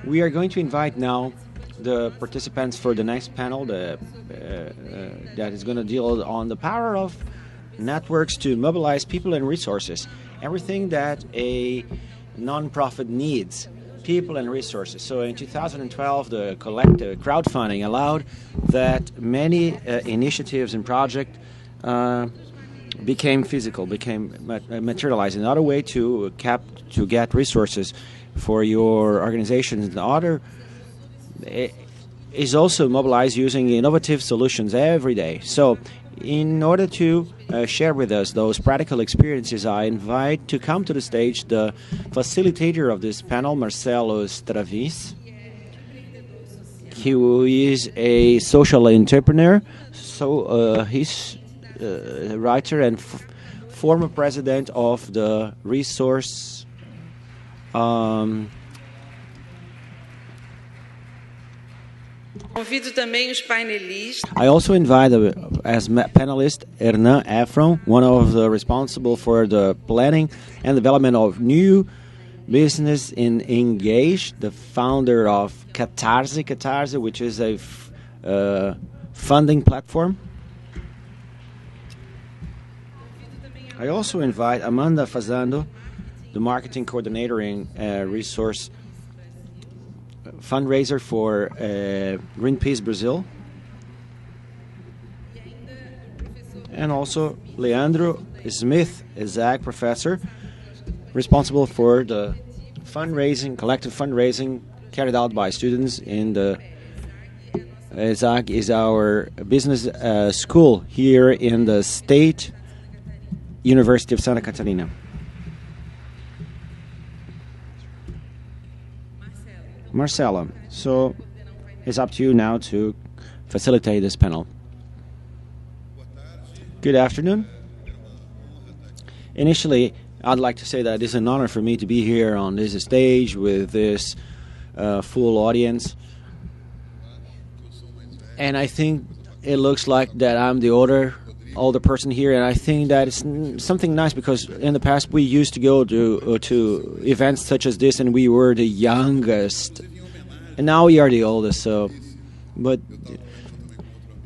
We are going to invite now the participants for the next panel that is going to deal on the power of networks to mobilize people and resources. Everything that a nonprofit needs, people and resources. So in 2012, the collective crowdfunding allowed that many initiatives and projects became physical, became materialized. Another way to get resources for your organizations. The other is also mobilized using innovative solutions every day. So in order to share with us those practical experiences, I invite to come to the stage the facilitator of this panel, Marcelo Estraviz. He is a social entrepreneur, so he's a writer and former president of the Resource I also invite as panelist Hernán Efrón, one of the responsible for the planning and development of new business in Engage, the founder of Catarse, which is a funding platform. I also invite Amanda Fazano, the marketing coordinator in resource fundraiser for Greenpeace Brazil, and also Leandro Schmitz, ESAG professor, responsible for the collective fundraising carried out by students in the ESAG is our business school here in the State University of Santa Catarina. Marcelo, so it's up to you now to facilitate this panel. Good afternoon. Initially, I'd like to say that it's an honor for me to be here on this stage with this full audience. And I think it looks like that I'm the older person here, and I think that it's something nice because in the past we used to go to events such as this and we were the youngest, and now we are the oldest. So, but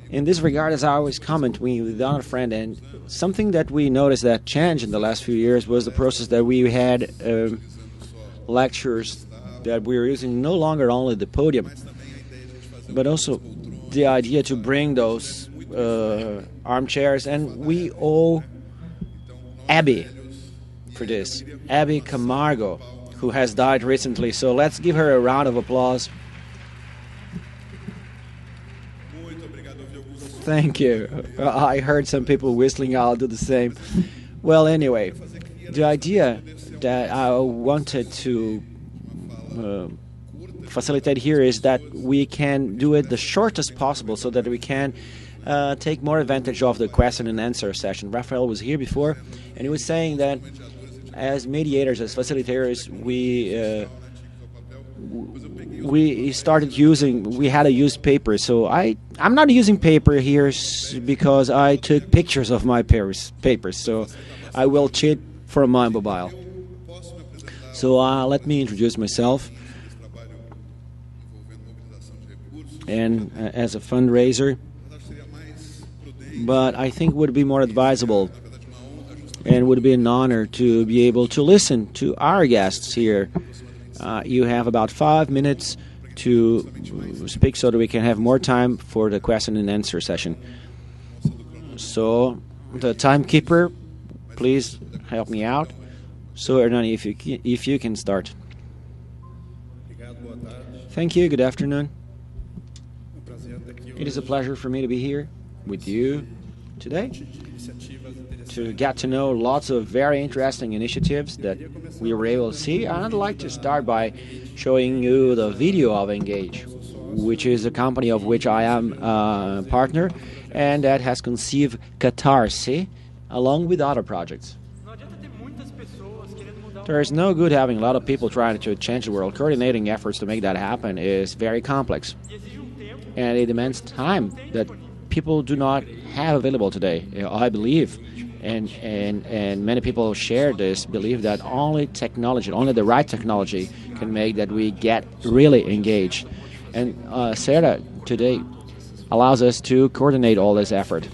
in this regard, as I always comment, we with our friend, and something that we noticed that changed in the last few years was the process that we had lectures that we were using no longer only the podium, but also the idea to bring those armchairs, and we owe Abby for this. Abby Camargo, who has died recently. So let's give her a round of applause. Thank you. I heard some people whistling. I'll do the same. Well, anyway, the idea that I wanted to facilitate here is that we can do it the shortest possible so that we can take more advantage of the question and answer session. Rafael was here before, and he was saying that as mediators, as facilitators, we had to use paper. So I'm not using paper here because I took pictures of my papers. So I will cheat for my mobile. So let me introduce myself. And as a fundraiser, but I think it would be more advisable and would be an honor to be able to listen to our guests here. You have about 5 minutes to speak so that we can have more time for the question and answer session. So the timekeeper, please help me out. So Hernán, if you can start. Thank you. Good afternoon. It is a pleasure for me to be here with you today to get to know lots of very interesting initiatives that we were able to see. I'd like to start by showing you the video of Engage, which is a company of which I am a partner and that has conceived Catarse along with other projects. There is no good having a lot of people trying to change the world. Coordinating efforts to make that happen is very complex, and it demands time that people do not have available today. I believe, and many people share this belief, that only technology, only the right technology can make that we get really engaged. And SERA today allows us to coordinate all this effort.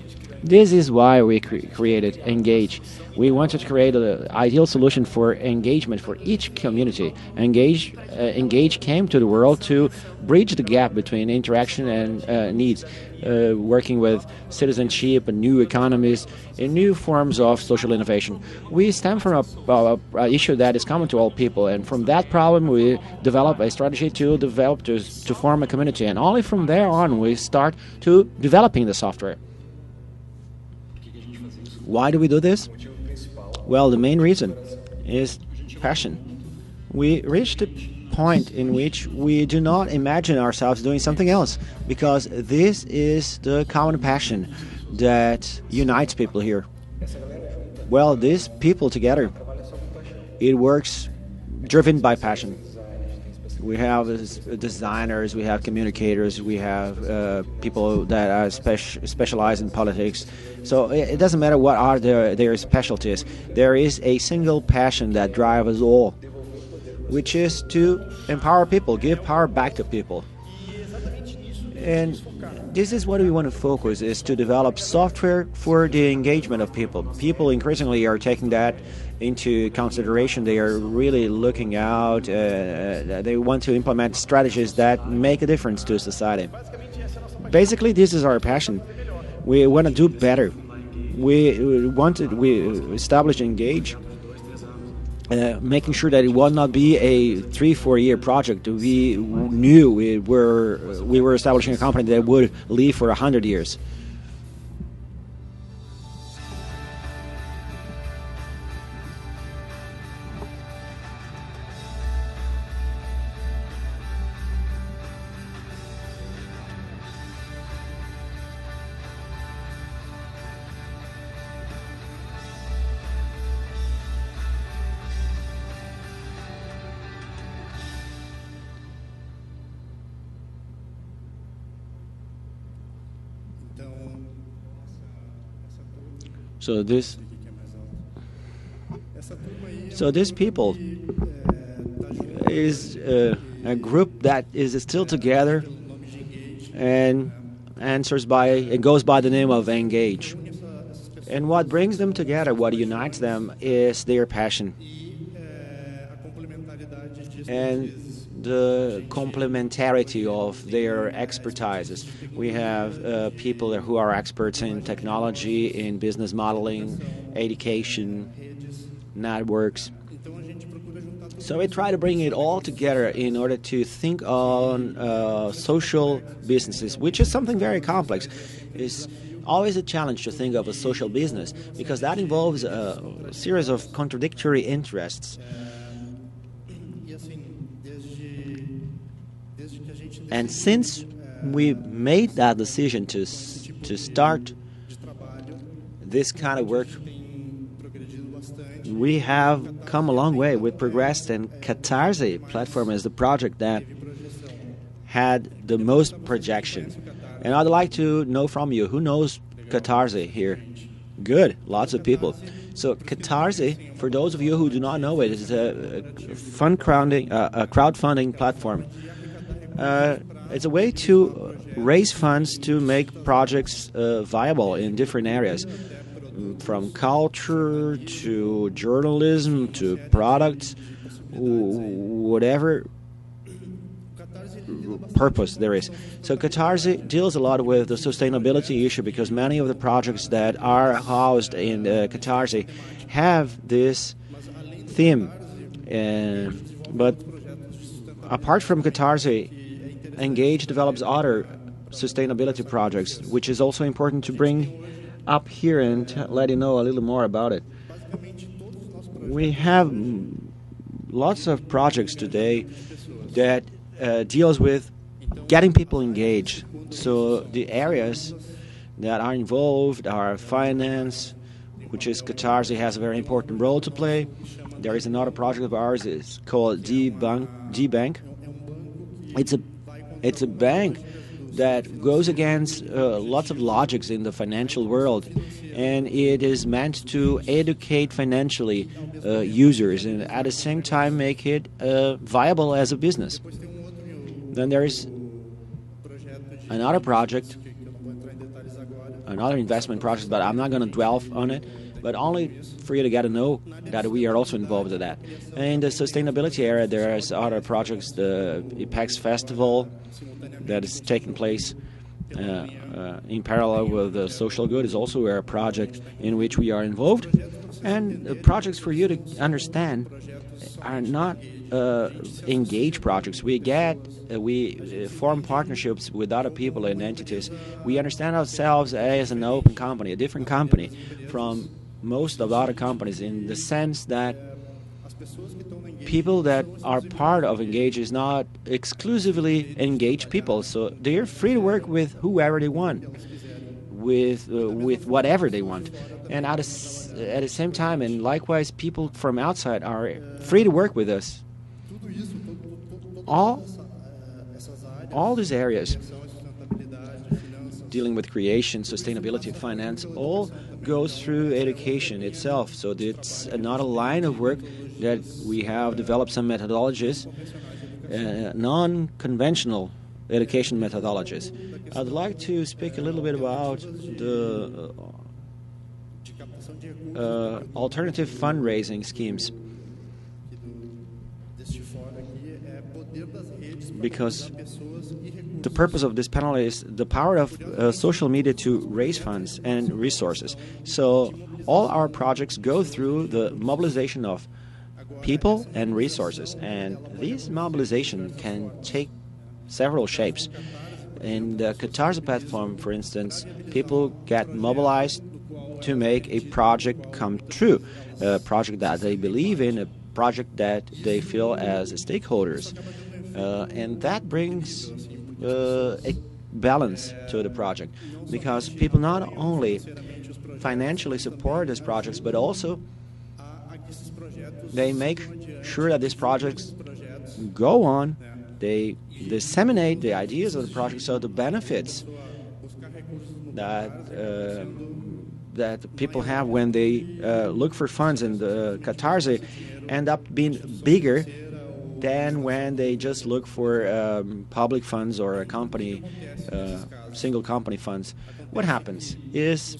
This is why we created Engage. We wanted to create an ideal solution for engagement for each community. Engage came to the world to bridge the gap between interaction and needs, working with citizenship and new economies and new forms of social innovation. We stem from an issue that is common to all people, and from that problem we develop a strategy to form a community, and only from there on we start to developing the software. Why do we do this? Well, the main reason is passion. We reached a point in which we do not imagine ourselves doing something else, because this is the common passion that unites people here. Well, these people together, it works driven by passion. We have designers, we have communicators, we have people that are specialized in politics. So it doesn't matter what are their specialties. There is a single passion that drives us all, which is to empower people, give power back to people. And this is what we want to focus, is to develop software for the engagement of people. People increasingly are taking that into consideration. They are really looking out. They want to implement strategies that make a difference to society. Basically, this is our passion. We want to do better. We established Engage, making sure that it would not be a 3-4 year project. We knew we were establishing a company that would live for 100 years. So this people is a group that is still together and goes by the name of Engage. And what brings them together, what unites them, is their passion and the complementarity of their expertises. We have people who are experts in technology, in business modeling, education, networks. So we try to bring it all together in order to think on social businesses, which is something very complex. It's always a challenge to think of a social business, because that involves a series of contradictory interests. And since we made that decision to start this kind of work, we have come a long way. We progressed, and Catarse platform is the project that had the most projection. And I'd like to know from you, who knows Catarse here? Good, lots of people. So Catarse, for those of you who do not know it, is a crowdfunding platform. It's a way to raise funds to make projects viable in different areas, from culture to journalism to products, whatever purpose there is. So Catarse deals a lot with the sustainability issue, because many of the projects that are housed in Catarse have this theme. But apart from Catarse, Engage develops other sustainability projects, which is also important to bring up here and let you know a little more about it. We have lots of projects today that deals with getting people engaged. So the areas that are involved are finance, which is Catarse has a very important role to play. There is another project of ours, it's called D-Bank. It's a bank that goes against lots of logics in the financial world, and it is meant to educate financially users and at the same time make it viable as a business. Then there is another project, another investment project, but I'm not going to dwell on it, but only for you to get to know that we are also involved in that. And in the sustainability area, there is other projects, the EPEX Festival that is taking place in parallel with the social good is also a project in which we are involved. And projects, for you to understand, are not engaged projects. We form partnerships with other people and entities. We understand ourselves as an open company, a different company from most of the other companies, in the sense that people that are part of Engage is not exclusively engaged people, so they're free to work with whoever they want, with whatever they want, and at the same time, and likewise, people from outside are free to work with us. All these areas, dealing with creation, sustainability, and finance, all goes through education itself. So it's another line of work that we have developed some methodologies, non-conventional education methodologies. I'd like to speak a little bit about the alternative fundraising schemes, because the purpose of this panel is the power of social media to raise funds and resources. So all our projects go through the mobilization of people and resources, and this mobilization can take several shapes. In the Catarse platform, for instance, people get mobilized to make a project come true, a project that they believe in, a project that they feel as stakeholders. And that brings a balance to the project, because people not only financially support these projects, but also they make sure that these projects go on, they disseminate the ideas of the project, so the benefits that people have when they look for funds in the Catarse end up being bigger than when they just look for public funds or a company, single company funds. What happens is,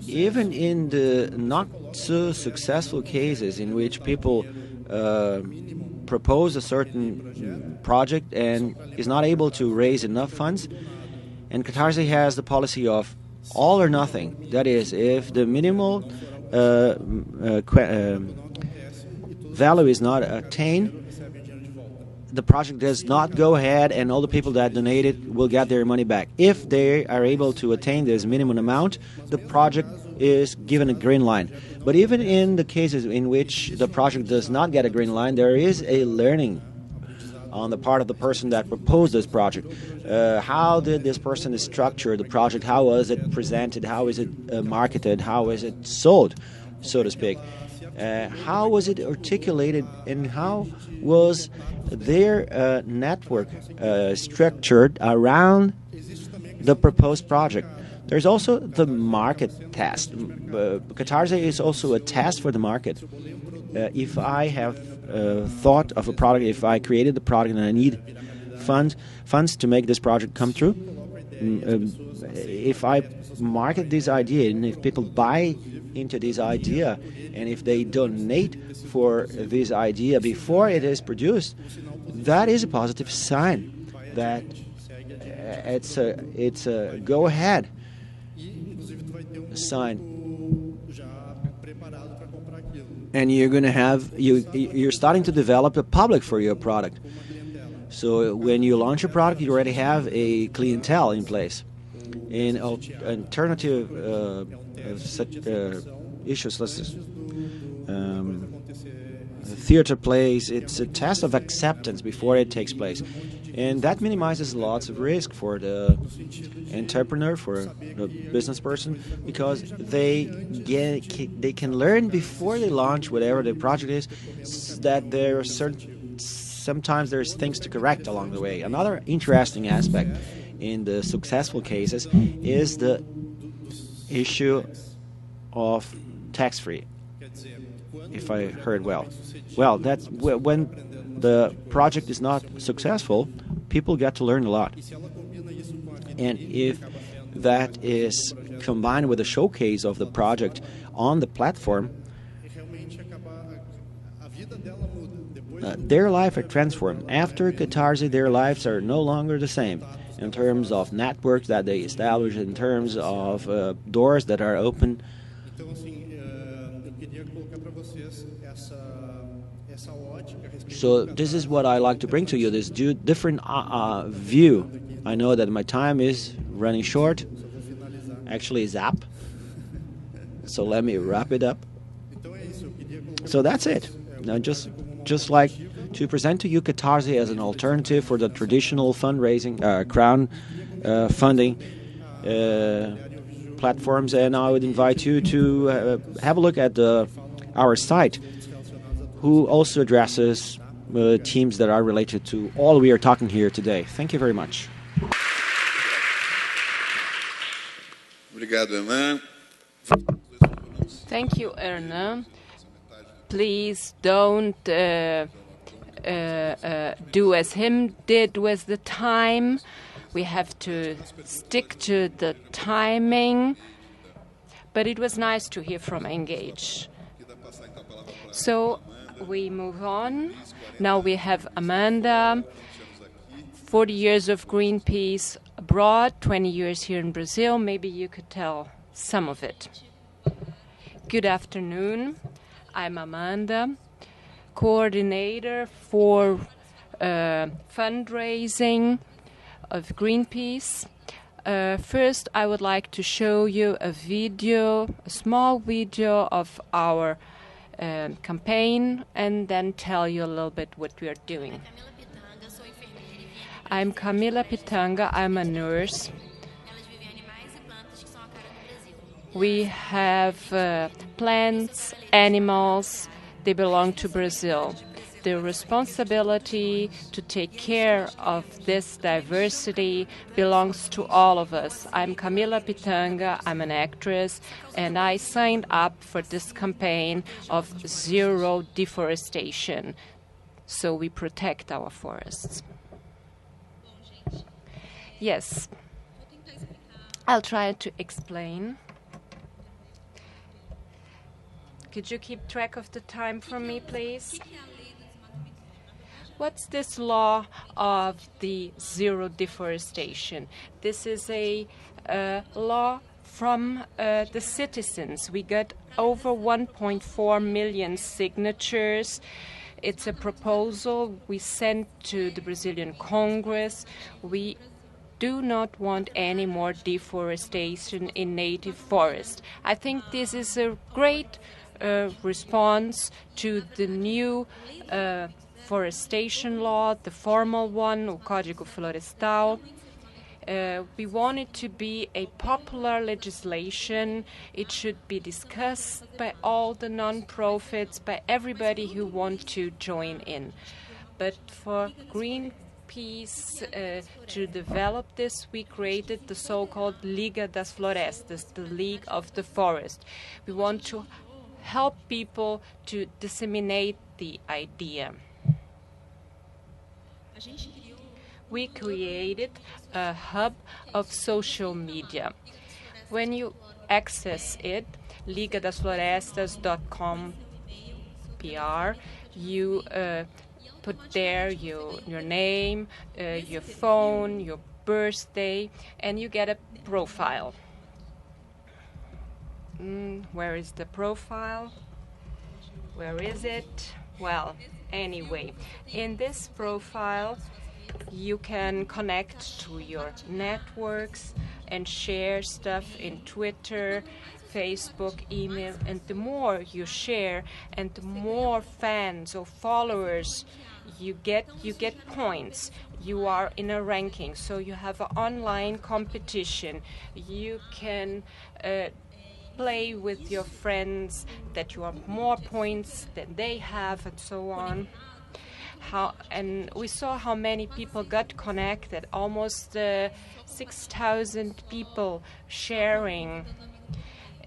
even in the not so successful cases in which people propose a certain project and is not able to raise enough funds, and Catarse has the policy of all or nothing. That is, if the minimal value is not attained, the project does not go ahead, and all the people that donated will get their money back. If they are able to attain this minimum amount, the project is given a green line. But even in the cases in which the project does not get a green line, there is a learning on the part of the person that proposed this project. How did this person structure the project? How was it presented? How is it marketed? How is it sold, so to speak? How was it articulated, and how was their network structured around the proposed project? There's also the market test. Catarse is also a test for the market. If I have thought of a product, if I created the product and I need funds to make this project come true, if I market this idea and if people buy into this idea, and if they donate for this idea before it is produced, that is a positive sign that it's a go ahead sign, and you're going to have you're starting to develop a public for your product. So when you launch a product, you already have a clientele in place. In alternative issues, let's just, theater plays, it's a test of acceptance before it takes place, and that minimizes lots of risk for the entrepreneur, for the business person, because they can learn before they launch whatever the project is that there are certain sometimes there's things to correct along the way. Another interesting aspect in the successful cases is the issue of tax-free, if I heard well. Well, that's when the project is not successful, people get to learn a lot. And if that is combined with a showcase of the project on the platform, their life are transformed. After Catarse, their lives are no longer the same in terms of networks that they establish, in terms of doors that are open. So this is what I like to bring to you, this different view. I know that my time is running short. Actually, it's up. So let me wrap it up. So that's it. Now, just like to present to you Catarse as an alternative for the traditional fundraising, funding platforms, and I would invite you to have a look at our site, who also addresses teams that are related to all we are talking here today. Thank you very much. Thank you, Hernán. Please don't do as him did with the time. We have to stick to the timing. But it was nice to hear from Engage. So we move on. Now we have Amanda, 40 years of Greenpeace abroad, 20 years here in Brazil. Maybe you could tell some of it. Good afternoon. I'm Amanda, coordinator for fundraising of Greenpeace. First, I would like to show you a small video of our campaign, and then tell you a little bit what we are doing. I'm Camila Pitanga. I'm a nurse. We have plants, animals, they belong to Brazil. The responsibility to take care of this diversity belongs to all of us. I'm Camila Pitanga, I'm an actress, and I signed up for this campaign of zero deforestation, so we protect our forests. Yes, I'll try to explain. Could you keep track of the time for me, please? What's this law of the zero deforestation? This is a law from the citizens. We got over 1.4 million signatures. It's a proposal we sent to the Brazilian Congress. We do not want any more deforestation in native forest. I think this is a great response to the new forestation law, the formal one, o Código Florestal. We want it to be a popular legislation. It should be discussed by all the non-profits, by everybody who wants to join in. But for Greenpeace to develop this, we created the so-called Liga das Florestas, the League of the Forest. We want to help people to disseminate the idea. We created a hub of social media. When you access it, ligadasflorestas.com.br, you put there your name, your phone, your birthday, and you get a profile. Where is the profile? Where is it? Well, anyway, in this profile, you can connect to your networks and share stuff in Twitter, Facebook, email, and the more you share and the more fans or followers you get points. You are in a ranking, so you have an online competition. You can play with your friends that you have more points than they have, and so on. And we saw how many people got connected, almost 6,000 people sharing,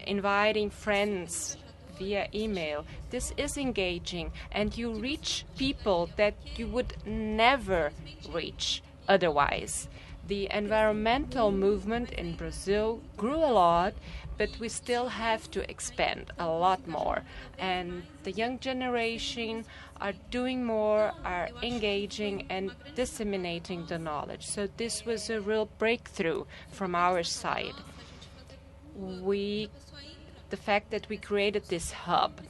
inviting friends via email. This is engaging, and you reach people that you would never reach otherwise. The environmental movement in Brazil grew a lot, but we still have to expand a lot more. And the young generation are doing more, are engaging and disseminating the knowledge. So this was a real breakthrough from our side. The fact that we created this hub,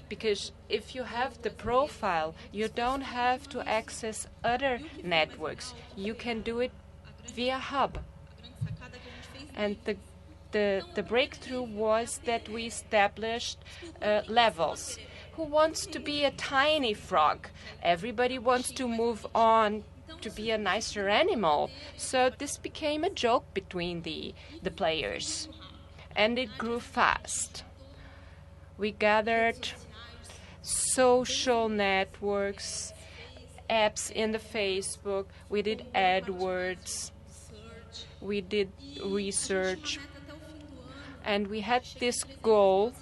because if you have the profile, you don't have to access other networks. You can do it via hub. And the breakthrough was that we established levels. Who wants to be a tiny frog? Everybody wants to move on to be a nicer animal. So this became a joke between the players. And it grew fast. We gathered social networks, apps in the Facebook. We did AdWords. We did research. And we had this goal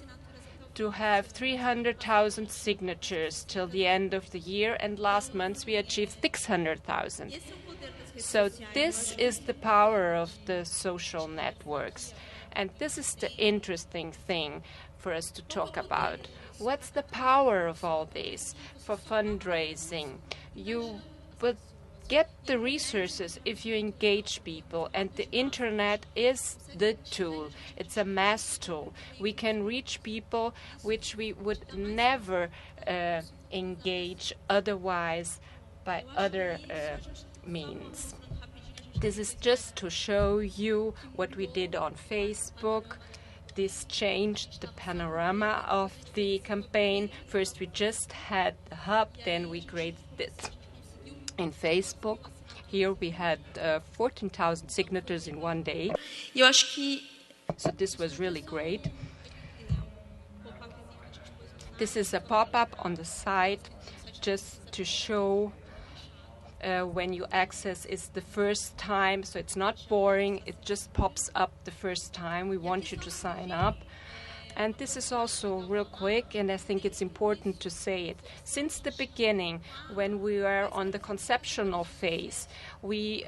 to have 300,000 signatures till the end of the year. And last month we achieved 600,000. So this is the power of the social networks. And this is the interesting thing for us to talk about. What's the power of all this for fundraising? You will get the resources if you engage people, and the internet is the tool. It's a mass tool. We can reach people which we would never engage otherwise by other means. This is just to show you what we did on Facebook. This changed the panorama of the campaign. First we just had the hub, then we created it in Facebook. Here we had 14,000 signatures in one day. So this was really great. This is a pop-up on the site just to show when you access it's the first time, so it's not boring, it just pops up the first time. We want you to sign up. And this is also real quick, and I think it's important to say it. Since the beginning, when we were on the conceptual phase, we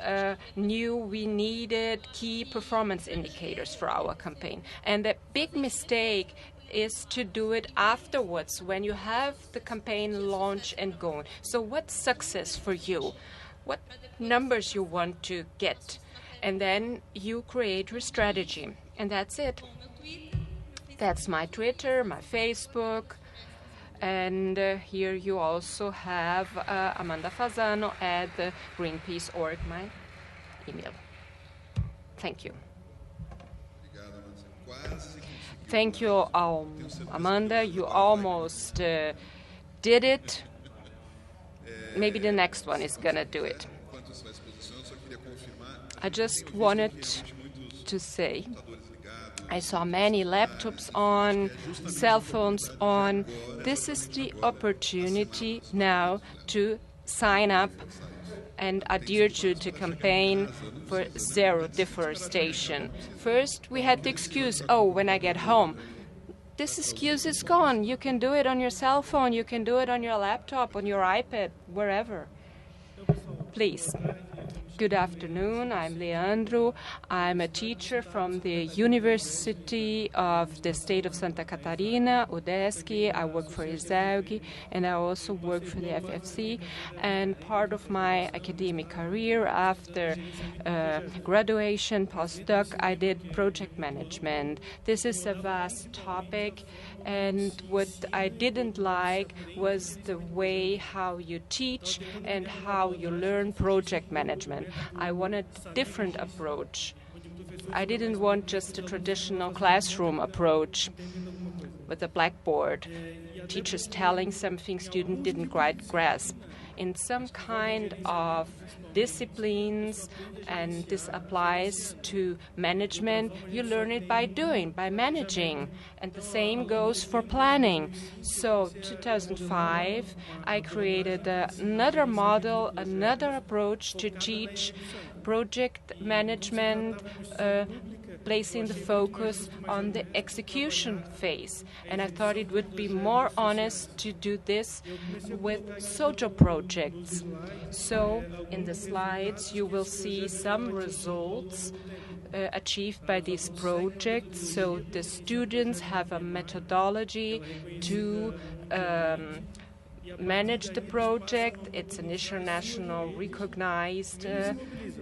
knew we needed key performance indicators for our campaign. And the big mistake is to do it afterwards when you have the campaign launch and going. So what's success for you? What numbers you want to get? And then you create your strategy. And that's it. That's my Twitter, my Facebook. And here you also have Amanda Fazano at the Greenpeace.org, my email. Thank you. Thank you, Amanda. You almost did it. Maybe the next one is going to do it. I just wanted to say, I saw many laptops on, cell phones on. This is the opportunity now to sign up and adhere to the campaign for zero deforestation. First, we had the excuse, oh, when I get home. This excuse is gone. You can do it on your cell phone. You can do it on your laptop, on your iPad, wherever. Please. Good afternoon. I'm Leandro. I'm a teacher from the University of the State of Santa Catarina, UDESC. I work for ESAG, and I also work for the FFC. And part of my academic career after graduation, postdoc, I did project management. This is a vast topic, and what I didn't like was the way how you teach and how you learn project management. I wanted a different approach. I didn't want just a traditional classroom approach with a blackboard, teachers telling something students didn't quite grasp. in some kind of disciplines, and this applies to management. You learn it by doing, by managing, and the same goes for planning. So 2005, I created another model, another approach to teach project management, placing the focus on the execution phase. And I thought it would be more honest to do this with social projects. So in the slides you will see some results achieved by these projects. So the students have a methodology to manage the project. It's an international recognized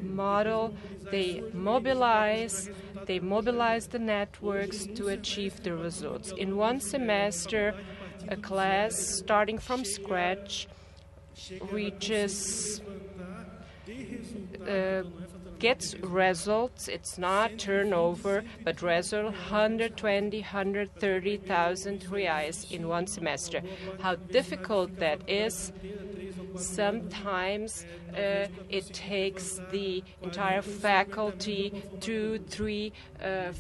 model. They mobilize the networks to achieve the results. In one semester, a class starting from scratch reaches gets results. It's not turnover, but result 120, 130,000 reais in one semester. How difficult that is. Sometimes it takes the entire faculty 2, 3,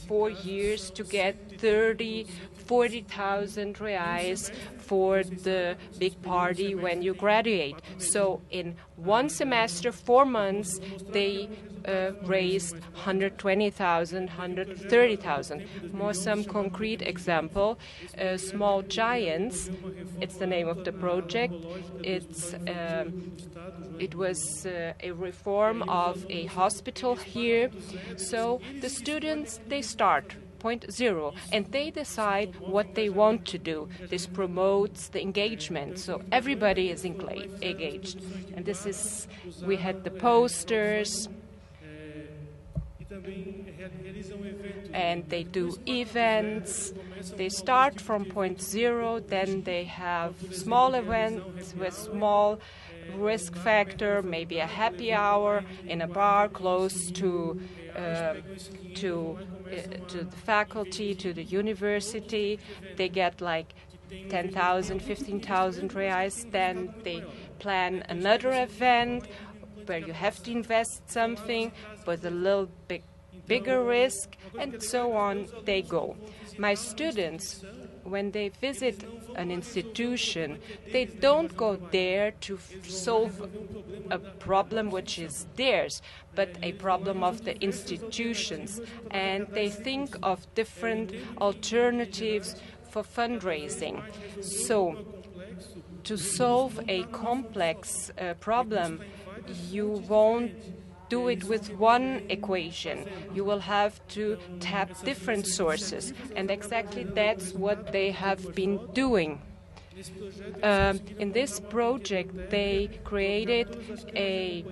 4 years to get 30, 40,000 reais for the big party when you graduate. So in one semester, 4 months, they raised 120,000, 130,000. Some concrete example, Small Giants, it's the name of the project. It was a reform of a hospital here. So the students, they start point zero, and they decide what they want to do. This promotes the engagement, so everybody is engaged. And this is, we had the posters, and they do events. They start from point zero, then they have small events with small risk factor, maybe a happy hour in a bar close to the faculty, to the university. They get like 10,000, 15,000 reais. Then they plan another event where you have to invest something with a little bit bigger risk, and so on they go. My students, when they visit an institution, they don't go there to solve a problem which is theirs, but a problem of the institutions, and they think of different alternatives for fundraising. So to solve a complex problem, you won't do it with one equation. You will have to tap different sources, and exactly that's what they have been doing. In this project, they created a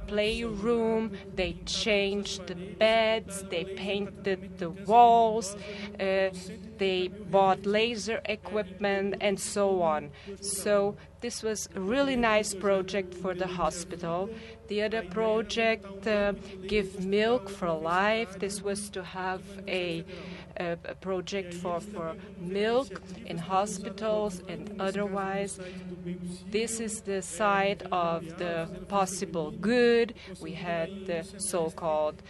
playroom, they changed the beds, they painted the walls, they bought laser equipment, and so on. So this was a really nice project for the hospital. The other project, Give Milk for Life, this was to have a project for milk in hospitals and otherwise. This is the side of the possible good. We had the so-called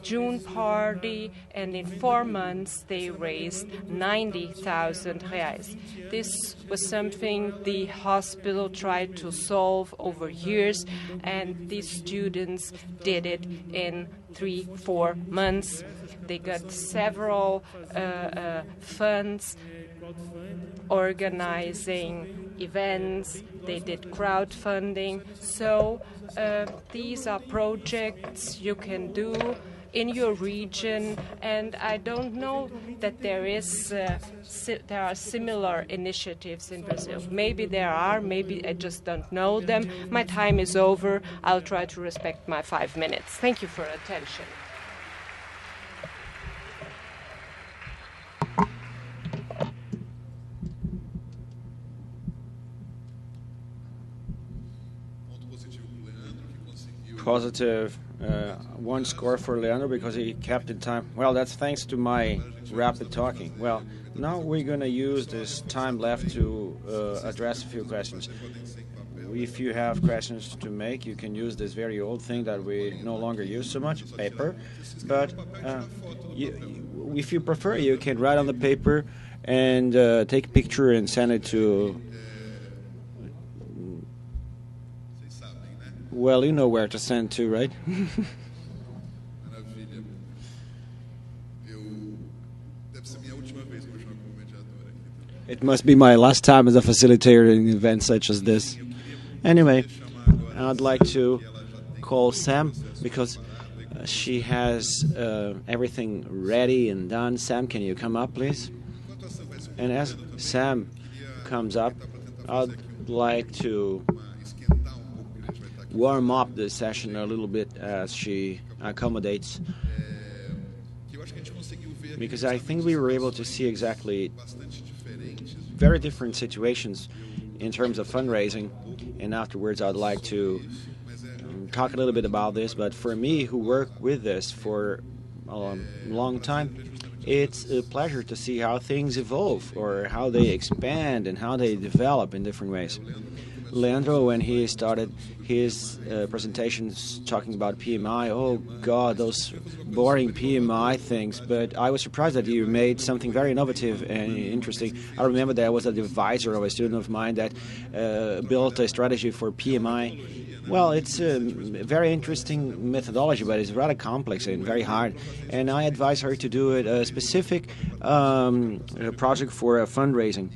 June party, and in 4 months they raised 90,000 reais. This was something the hospital tried to solve over years, and these students did it in 3-4 months. They got several funds, organizing events, they did crowdfunding. So these are projects you can do in your region, and I don't know that there are similar initiatives in Brazil. Maybe there are, maybe I just don't know them. My time is over. I'll try to respect my 5 minutes. Thank you for your attention. positive 1 score for Leandro because he kept in time. Well, that's thanks to my rapid talking. Well, now we're going to use this time left to address a few questions. If you have questions to make, you can use this very old thing that we no longer use so much, paper. But if you prefer, you can write on the paper and take a picture and send it to... Well, you know where to send to, right? It must be my last time as a facilitator in events such as this. Anyway, I'd like to call Sam because she has everything ready and done. Sam, can you come up, please? And as Sam comes up, I'd like to warm up the session a little bit as she accommodates, because I think we were able to see exactly very different situations in terms of fundraising, and afterwards I'd like to talk a little bit about this. But for me, who work with this for a long time, it's a pleasure to see how things evolve or how they expand and how they develop in different ways. Leandro, when he started his presentations talking about PMI, oh God, those boring PMI things, but I was surprised that you made something very innovative and interesting. I remember there was an advisor of a student of mine that built a strategy for PMI. Well, it's a very interesting methodology, but it's rather complex and very hard. And I advised her to do a specific project for a fundraising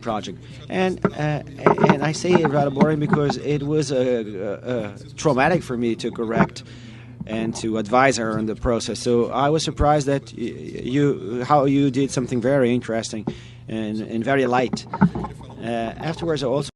project, and I say it rather boring because it was traumatic for me to correct and to advise her on the process. So I was surprised that how you did something very interesting and very light. Afterwards, I also